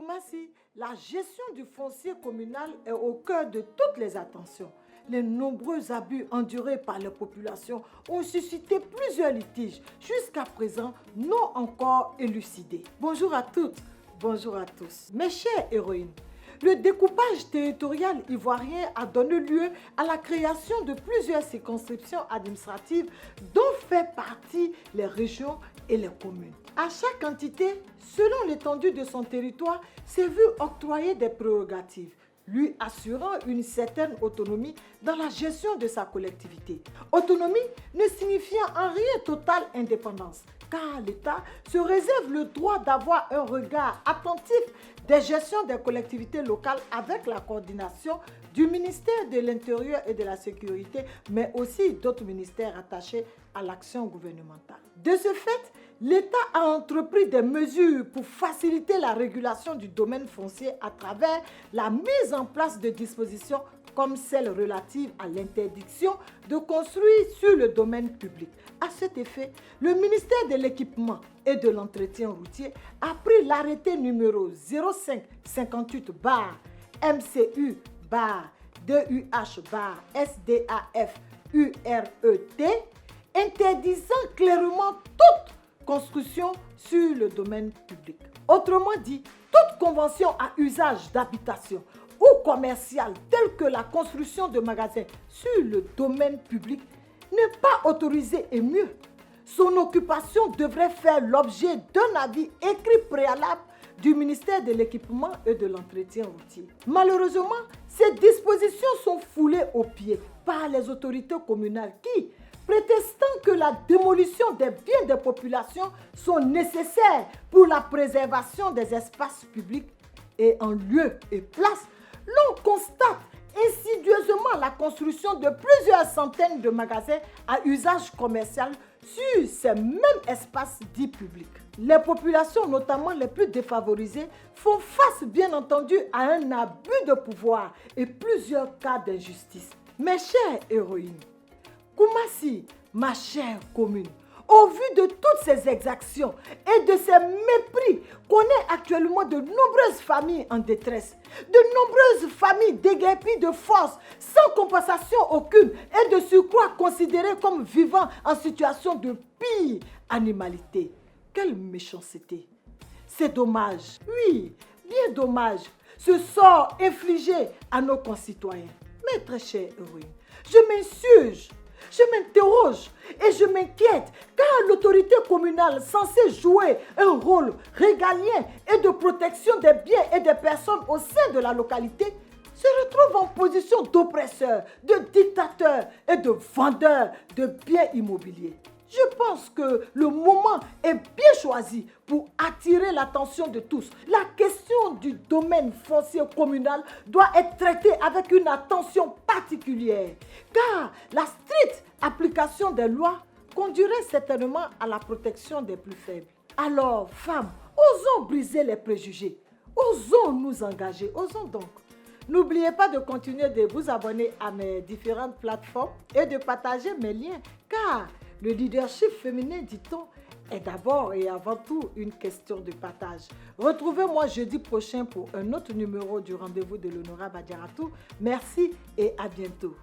Koumassi, la gestion du foncier communal est au cœur de toutes les attentions. Les nombreux abus endurés par les populations ont suscité plusieurs litiges, jusqu'à présent non encore élucidés. Bonjour à toutes, bonjour à tous. Mes chères héroïnes, le découpage territorial ivoirien a donné lieu à la création de plusieurs circonscriptions administratives dont fait partie les régions et les communes. À chaque entité, selon l'étendue de son territoire, s'est vu octroyer des prérogatives, lui assurant une certaine autonomie dans la gestion de sa collectivité. Autonomie ne signifiant en rien totale indépendance, car l'État se réserve le droit d'avoir un regard attentif des gestions des collectivités locales avec la coordination du ministère de l'Intérieur et de la Sécurité, mais aussi d'autres ministères attachés à l'action gouvernementale. De ce fait, l'État a entrepris des mesures pour faciliter la régulation du domaine foncier à travers la mise en place de dispositions comme celle relative à l'interdiction de construire sur le domaine public. À cet effet, le ministère de l'Équipement et de l'Entretien routier a pris l'arrêté numéro 0558-DUH-SDAF-URET interdisant clairement toute construction sur le domaine public. Autrement dit, toute convention à usage d'habitation ou commercial telle que la construction de magasins sur le domaine public n'est pas autorisée et mieux. Son occupation devrait faire l'objet d'un avis écrit préalable du ministère de l'Équipement et de l'Entretien routier. Malheureusement, ces dispositions sont foulées aux pieds par les autorités communales qui, prétextant que la démolition des biens des populations sont nécessaires pour la préservation des espaces publics et en lieu et place, l'on constate insidieusement la construction de plusieurs centaines de magasins à usage commercial sur ces mêmes espaces dits publics. Les populations, notamment les plus défavorisées, font face bien entendu à un abus de pouvoir et plusieurs cas d'injustice. Mes chères héroïnes, Koumassi, ma chère commune, au vu de toutes ces exactions et de ces mépris, connaît actuellement de nombreuses familles en détresse, de nombreuses familles déguerpies de force, sans compensation aucune et de surcroît considérées comme vivant en situation de pire animalité. Quelle méchanceté! C'est dommage, oui, bien dommage, ce sort infligé à nos concitoyens. Mes très chères héroïnes, je m'insurge. Je m'interroge et je m'inquiète car l'autorité communale censée jouer un rôle régalien et de protection des biens et des personnes au sein de la localité se retrouve en position d'oppresseur, de dictateur et de vendeur de biens immobiliers. Je pense que le moment est bien choisi pour attirer l'attention de tous. La question du domaine foncier communal doit être traitée avec une attention particulière, car la stricte application des lois conduirait certainement à la protection des plus faibles. Alors, femmes, osons briser les préjugés, osons nous engager, osons donc. N'oubliez pas de continuer de vous abonner à mes différentes plateformes et de partager mes liens, car le leadership féminin, dit-on, est d'abord et avant tout une question de partage. Retrouvez-moi jeudi prochain pour un autre numéro du rendez-vous de l'honorable Adjaratou. Merci et à bientôt.